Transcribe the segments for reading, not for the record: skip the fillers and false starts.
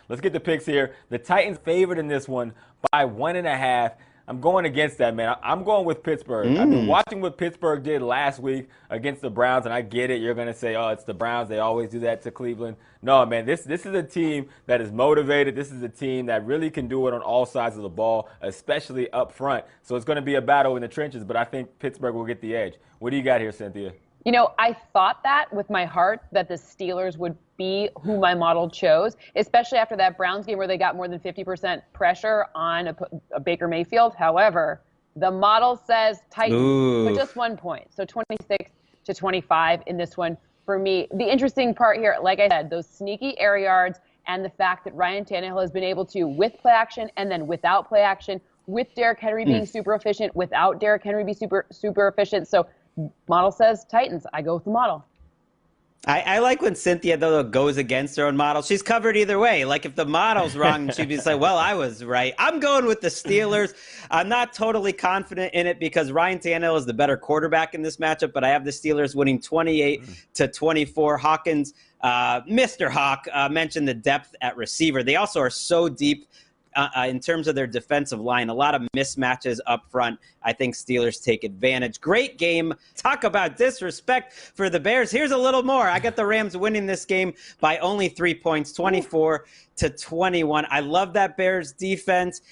Let's get the picks here. The Titans favored in this one by 1.5. I'm going against that, man. I'm going with Pittsburgh. I've been watching what Pittsburgh did last week against the Browns, and I get it. You're going to say, oh, it's the Browns. They always do that to Cleveland. No, man, this is a team that is motivated. This is a team that really can do it on all sides of the ball, especially up front. So it's going to be a battle in the trenches, but I think Pittsburgh will get the edge. What do you got here, Cynthia? You know, I thought that with my heart that the Steelers would be who my model chose, especially after that Browns game where they got more than 50% pressure on a Baker Mayfield. However, the model says Titans, but just 1 point. So 26-25 in this one for me. The interesting part here, like I said, those sneaky air yards and the fact that Ryan Tannehill has been able to, with play action and then without play action, with Derrick Henry being super efficient, without Derrick Henry being super efficient. So model says Titans. I go with the model. I like when Cynthia, though, goes against her own model. She's covered either way. Like, if the model's wrong, she'd be like, well, I was right. I'm going with the Steelers. I'm not totally confident in it because Ryan Tannehill is the better quarterback in this matchup, but I have the Steelers winning 28-24. Hawkins, Mr. Hawk, mentioned the depth at receiver. They also are so deep in terms of their defensive line. A lot of mismatches up front. I think Steelers take advantage. Great game. Talk about disrespect for the Bears. Here's a little more. I got the Rams winning this game by only 3 points, 24-21. I love that Bears defense.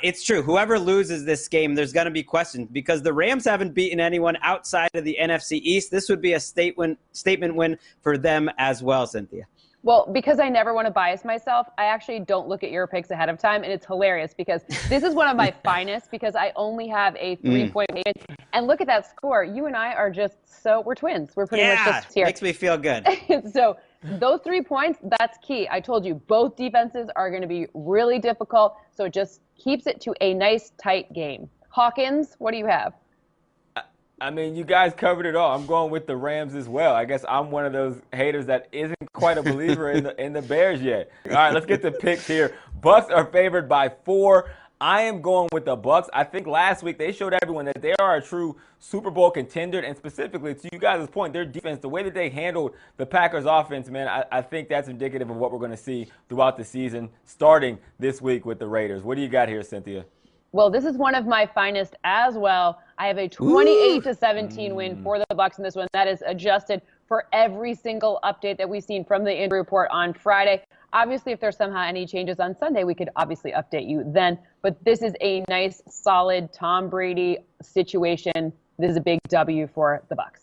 It's true. Whoever loses this game, there's going to be questions because the Rams haven't beaten anyone outside of the NFC East. This would be a statement win for them as well, Cynthia. Well, because I never want to bias myself, I actually don't look at your picks ahead of time, and it's hilarious because this is one of my finest because I only have a 3-point lead. And look at that score. You and I are just we're twins. We're pretty much just here. Makes me feel good. So those 3 points, that's key. I told you both defenses are going to be really difficult, so it just keeps it to a nice, tight game. Hawkins, what do you have? I mean, you guys covered it all. I'm going with the Rams as well. I guess I'm one of those haters that isn't quite a believer in the Bears yet. All right, let's get the picks here. Bucks are favored by 4. I am going with the Bucks. I think last week they showed everyone that they are a true Super Bowl contender, and specifically to you guys' point, their defense, the way that they handled the Packers offense, man, I think that's indicative of what we're going to see throughout the season, starting this week with the Raiders. What do you got here, Cynthia? Well, this is one of my finest as well. I have a 28-17 win for the Bucks in this one. That is adjusted for every single update that we've seen from the injury report on Friday. Obviously, if there's somehow any changes on Sunday, we could obviously update you then. But this is a nice, solid Tom Brady situation. This is a big W for the Bucks.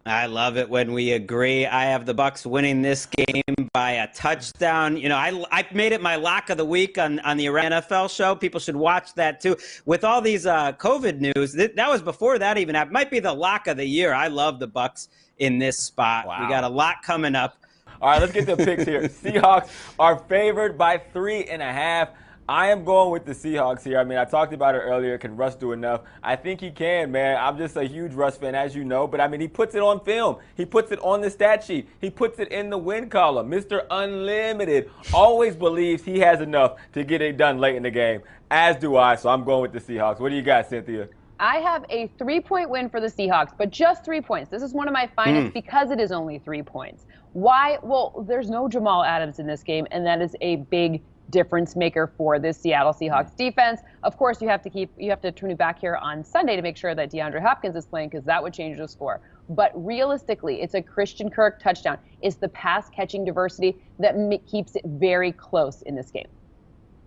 I love it when we agree. I have the Bucks winning this game by a touchdown. You know, I made it my lock of the week on the NFL show. People should watch that too. With all these COVID news, that was before that even happened. Might be the lock of the year. I love the Bucks in this spot. Wow. We got a lot coming up. All right, let's get the picks here. Seahawks are favored by 3.5. I am going with the Seahawks here. I mean, I talked about it earlier. Can Russ do enough? I think he can, man. I'm just a huge Russ fan, as you know. But, I mean, he puts it on film. He puts it on the stat sheet. He puts it in the win column. Mr. Unlimited always believes he has enough to get it done late in the game, as do I. So I'm going with the Seahawks. What do you got, Cynthia? I have a 3-point win for the Seahawks, but just 3 points. This is one of my finest because it is only 3 points. Why? Well, there's no Jamal Adams in this game, and that is a big difference maker for this Seattle Seahawks defense. Of course, you have to tune it back here on Sunday to make sure that DeAndre Hopkins is playing because that would change the score. But realistically, it's a Christian Kirk touchdown. It's the pass catching diversity that keeps it very close in this game.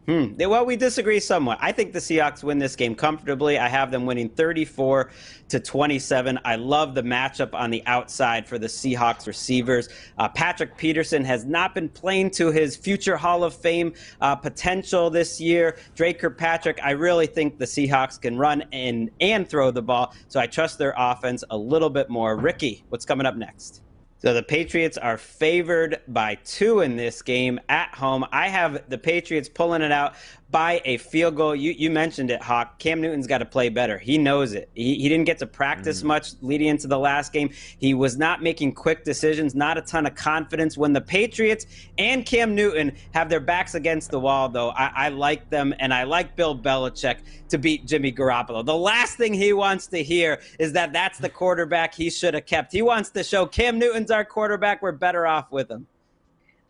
Well, we disagree somewhat. I think the Seahawks win this game comfortably. I have them winning 34-27. I love the matchup on the outside for the Seahawks receivers. Patrick Peterson has not been playing to his future Hall of Fame potential this year. Drake Kirkpatrick, I really think the Seahawks can run and throw the ball, so I trust their offense a little bit more. Ricky, what's coming up next? So the Patriots are favored by 2 in this game at home. I have the Patriots pulling it out by a field goal. You mentioned it, Hawk. Cam Newton's got to play better. He knows it. He didn't get to practice much leading into the last game. He was not making quick decisions, not a ton of confidence. When the Patriots and Cam Newton have their backs against the wall, though, I like them, and I like Bill Belichick to beat Jimmy Garoppolo. The last thing he wants to hear is that that's the quarterback he should have kept. He wants to show Cam Newton's our quarterback. We're better off with him.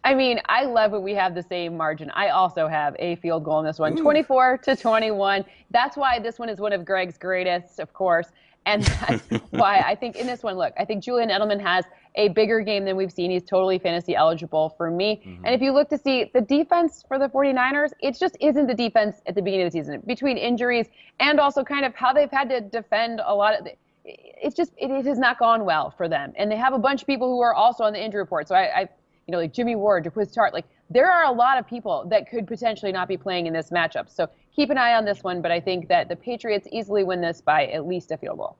I mean, I love when we have the same margin. I also have a field goal in this one, 24-21. That's why this one is one of Greg's greatest, of course. And that's why I think in this one, look, I think Julian Edelman has a bigger game than we've seen. He's totally fantasy eligible for me. And if you look to see the defense for the 49ers, it just isn't the defense at the beginning of the season. Between injuries and also kind of how they've had to defend a lot of it has not gone well for them. And they have a bunch of people who are also on the injury report. So I like Jimmy Ward, Jaquiz Tart, like there are a lot of people that could potentially not be playing in this matchup. So keep an eye on this one, but I think that the Patriots easily win this by at least a field goal.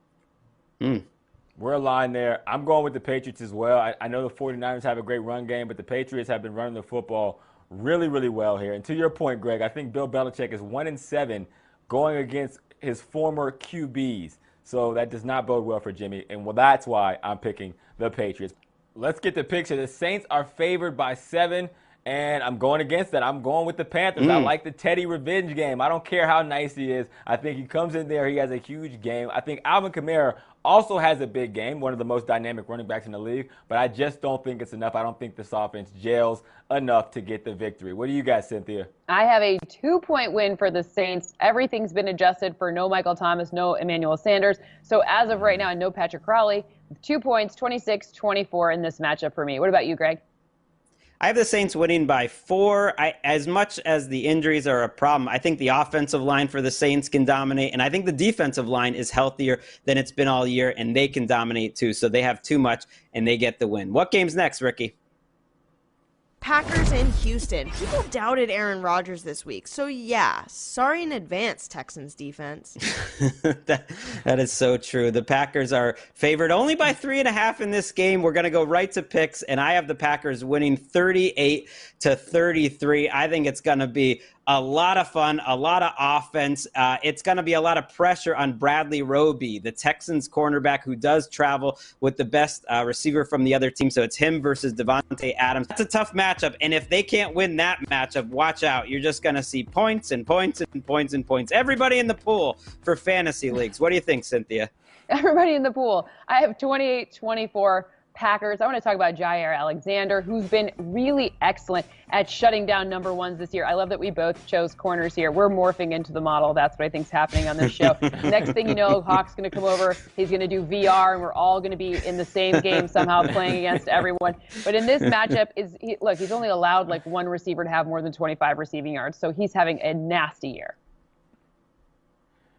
We're aligned there. I'm going with the Patriots as well. I know the 49ers have a great run game, but the Patriots have been running the football really, really well here. And to your point, Greg, I think Bill Belichick is 1-7 going against his former QBs. So that does not bode well for Jimmy, and that's why I'm picking the Patriots. Let's get the picture. The Saints are favored by 7, and I'm going against that. I'm going with the Panthers. I like the Teddy revenge game. I don't care how nice he is. I think he comes in there, he has a huge game. I think Alvin Kamara also has a big game, one of the most dynamic running backs in the league, but I just don't think it's enough. I don't think this offense gels enough to get the victory. What do you got, Cynthia? I have a 2-point win for the Saints. Everything's been adjusted for no Michael Thomas, no Emmanuel Sanders. So as of right now, no Patrick Crowley. 2 points, 26-24 in this matchup for me. What about you, Greg? I have the Saints winning by 4. As much as the injuries are a problem, I think the offensive line for the Saints can dominate, and I think the defensive line is healthier than it's been all year, and they can dominate too. So they have too much, and they get the win. What game's next, Ricky? Packers in Houston. People doubted Aaron Rodgers this week. So, yeah, sorry in advance, Texans defense. That is so true. The Packers are favored only by 3.5 in this game. We're going to go right to picks, and I have the Packers winning 38-33. I think it's going to be a lot of fun, a lot of offense. It's going to be a lot of pressure on Bradley Roby, the Texans cornerback who does travel with the best receiver from the other team. So it's him versus Devontae Adams. That's a tough matchup. And if they can't win that matchup, watch out. You're just going to see points and points and points and points. Everybody in the pool for fantasy leagues. What do you think, Cynthia? Everybody in the pool. I have 28-24. Packers. I want to talk about Jair Alexander, who's been really excellent at shutting down number ones this year. I love that we both chose corners here. We're morphing into the model. That's what I think is happening on this show. Next thing you know, Hawk's going to come over. He's going to do VR, and we're all going to be in the same game somehow playing against everyone. But in this matchup, he's only allowed like one receiver to have more than 25 receiving yards, so he's having a nasty year.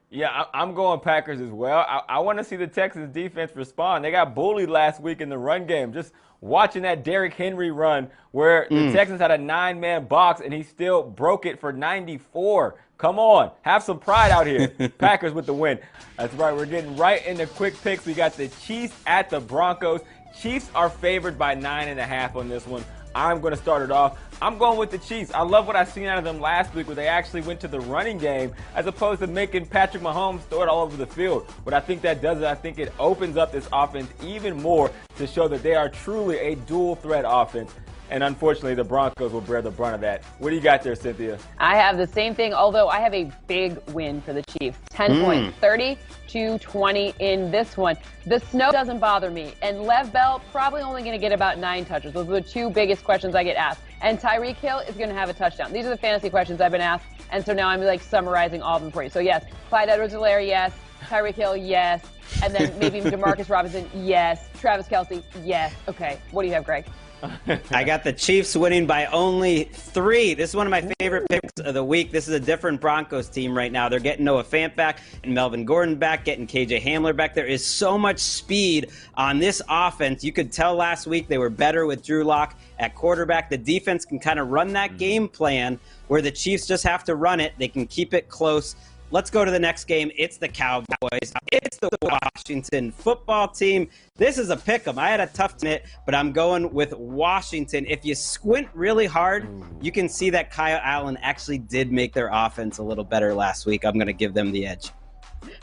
Yeah, I'm going Packers as well. I want to see the Texans defense respond. They got bullied last week in the run game. Just watching that Derrick Henry run where the Texans had a 9-man box and he still broke it for 94. Come on, have some pride out here. Packers with the win. That's right, we're getting right into quick picks. We got the Chiefs at the Broncos. Chiefs are favored by 9.5 on this one. I'm going to start it off. I'm going with the Chiefs. I love what I've seen out of them last week where they actually went to the running game as opposed to making Patrick Mahomes throw it all over the field. What I think that does is I think it opens up this offense even more to show that they are truly a dual threat offense. And unfortunately, the Broncos will bear the brunt of that. What do you got there, Cynthia? I have the same thing, although I have a big win for the Chiefs. 10 points, 30-20 in this one. The snow doesn't bother me. And Lev Bell probably only going to get about 9 touches. Those are the 2 biggest questions I get asked. And Tyreek Hill is going to have a touchdown. These are the fantasy questions I've been asked. And so now I'm like summarizing all of them for you. So yes, Clyde Edwards-Helaire, yes. Tyreek Hill, yes. And then maybe Demarcus Robinson, yes. Travis Kelce, yes. Okay, what do you have, Greg? I got the Chiefs winning by only 3. This is one of my favorite picks of the week. This is a different Broncos team right now. They're getting Noah Fant back and Melvin Gordon back, getting KJ Hamler back. There is so much speed on this offense. You could tell last week they were better with Drew Lock at quarterback. The defense can kind of run that game plan where the Chiefs just have to run it. They can keep it close. Let's go to the next game. It's the Cowboys. It's the Washington football team. This is a pick 'em. I had a tough minute, but I'm going with Washington. If you squint really hard, you can see that Kyle Allen actually did make their offense a little better last week. I'm going to give them the edge.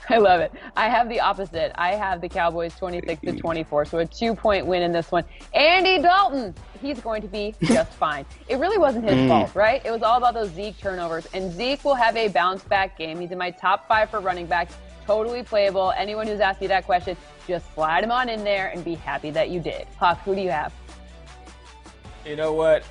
I love it. I have the opposite. I have the Cowboys 26-24, so a 2-point win in this one. Andy Dalton, he's going to be just fine. It really wasn't his fault, right? It was all about those Zeke turnovers, and Zeke will have a bounce-back game. He's in my top 5 for running backs, totally playable. Anyone who's asked you that question, just slide him on in there and be happy that you did. Hawk, who do you have? You know what?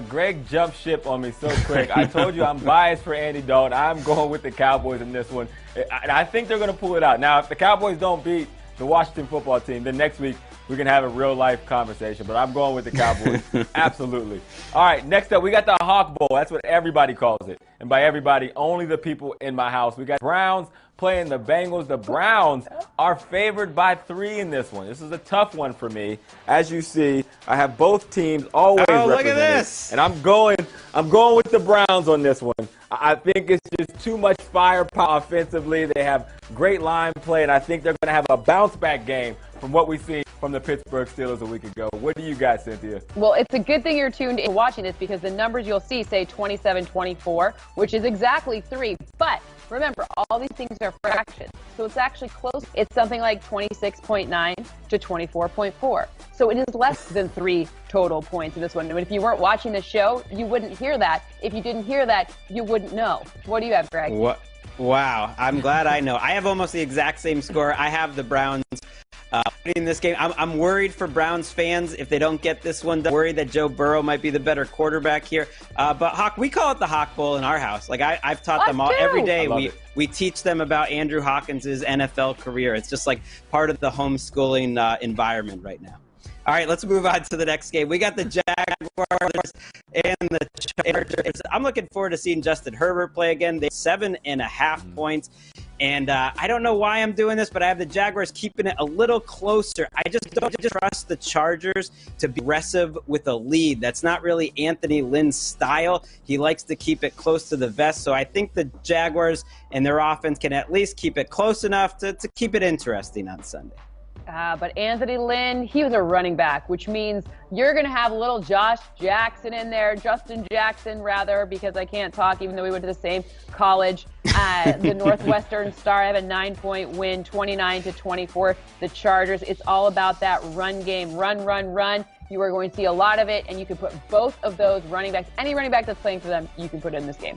Greg jumped ship on me so quick. I told you I'm biased for Andy Dalton. I'm going with the Cowboys in this one. I think they're going to pull it out. Now, if the Cowboys don't beat the Washington football team, then next week we can have a real-life conversation. But I'm going with the Cowboys. Absolutely. All right, next up, we got the Hawk Bowl. That's what everybody calls it. And by everybody, only the people in my house. We got Browns playing the Bengals. The Browns are favored by 3 in this one. This is a tough one for me. As you see, I have both teams always represented. Look at this. And I'm going with the Browns on this one. I think it's just too much firepower offensively. They have great line play, and I think they're going to have a bounce-back game from what we've seen from the Pittsburgh Steelers a week ago. What do you got, Cynthia? Well, it's a good thing you're tuned in watching this because the numbers you'll see say 27-24, which is exactly 3. But remember, all these things are fractions, so it's actually close. It's something like 26.9 to 24.4. So it is less than 3 total points in this one. I mean, if you weren't watching the show, you wouldn't hear that. If you didn't hear that, you wouldn't know. What do you have, Greg? What? Wow, I'm glad I know. I have almost the exact same score. I have the Browns in this game. I'm worried for Browns fans if they don't get this one done. Worried that Joe Burrow might be the better quarterback here. But Hawk, we call it the Hawk Bowl in our house. Like I've taught them all every day. We teach them about Andrew Hawkins' NFL career. It's just like part of the homeschooling environment right now. All right, let's move on to the next game. We got the Jaguars and the Chargers. I'm looking forward to seeing Justin Herbert play again. They 7.5 points. And I don't know why I'm doing this, but I have the Jaguars keeping it a little closer. I just don't trust the Chargers to be aggressive with a lead. That's not really Anthony Lynn's style. He likes to keep it close to the vest. So I think the Jaguars and their offense can at least keep it close enough to keep it interesting on Sunday. But Anthony Lynn, he was a running back, which means you're going to have little Josh Jackson in there, Justin Jackson, rather, because I can't talk, even though we went to the same college. The Northwestern Star have a 9-point win, 29-24. The Chargers, it's all about that run game. Run, run, run. You are going to see a lot of it, and you can put both of those running backs, any running back that's playing for them, you can put in this game.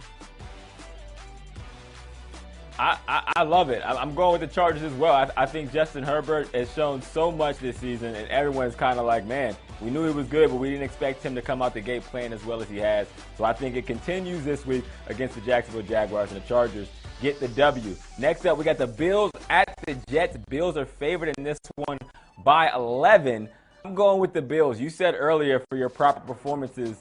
I love it. I'm going with the Chargers as well. I think Justin Herbert has shown so much this season, and everyone's kind of like, man, we knew he was good, but we didn't expect him to come out the gate playing as well as he has. So I think it continues this week against the Jacksonville Jaguars, and the Chargers get the W. Next up, we got the Bills at the Jets. Bills are favored in this one by 11. I'm going with the Bills. You said earlier for your proper performances,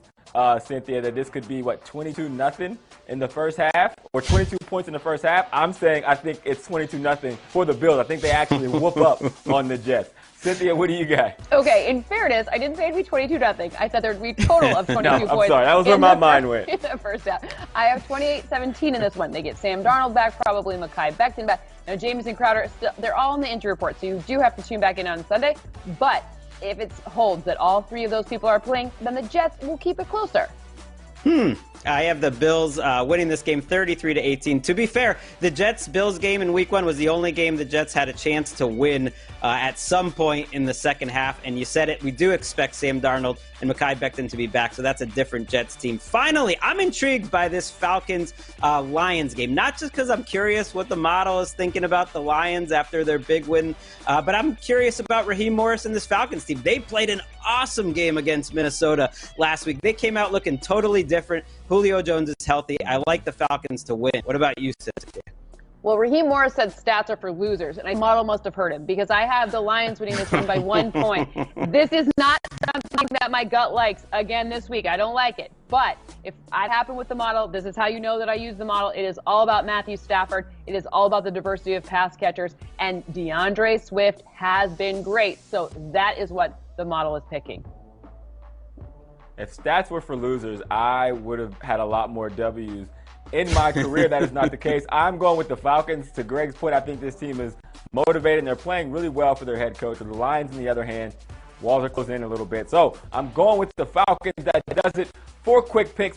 Cynthia, that this could be, 22-0 in the first half, or 22 points in the first half. I'm saying I think it's 22-0 for the Bills. I think they actually whoop up on the Jets. Cynthia, what do you got? Okay, in fairness, I didn't say it'd be 22-0. I said there'd be a total of 22 no, points. I'm sorry. That was where my mind went. In the first half. I have 28-17 in this one. They get Sam Darnold back, probably Mekhi Becton back. Now, Jamison Crowder, they're all in the injury report, so you do have to tune back in on Sunday. But if it holds that all 3 of those people are playing, then the Jets will keep it closer. I have the Bills winning this game 33-18. To be fair, the Jets-Bills game in Week 1 was the only game the Jets had a chance to win at some point in the second half. And you said it, we do expect Sam Darnold and Mekhi Becton to be back, so that's a different Jets team. Finally, I'm intrigued by this Falcons-Lions game. Not just because I'm curious what the model is thinking about the Lions after their big win, but I'm curious about Raheem Morris and this Falcons team. They played an awesome game against Minnesota last week. They came out looking totally different. Julio Jones is healthy. I like the Falcons to win. What about you, Cynthia? Well, Raheem Morris said stats are for losers, and my model must have hurt him because I have the Lions winning this one by 1 point. This is not something that my gut likes again this week. I don't like it. But if I happen with the model, this is how you know that I use the model. It is all about Matthew Stafford. It is all about the diversity of pass catchers, and DeAndre Swift has been great. So that is what the model is picking. If stats were for losers, I would have had a lot more W's in my career. That is not the case. I'm going with the Falcons. To Greg's point, I think this team is motivated, and they're playing really well for their head coach. The Lions, on the other hand, walls are closing in a little bit. So I'm going with the Falcons. That does it for Quick Picks.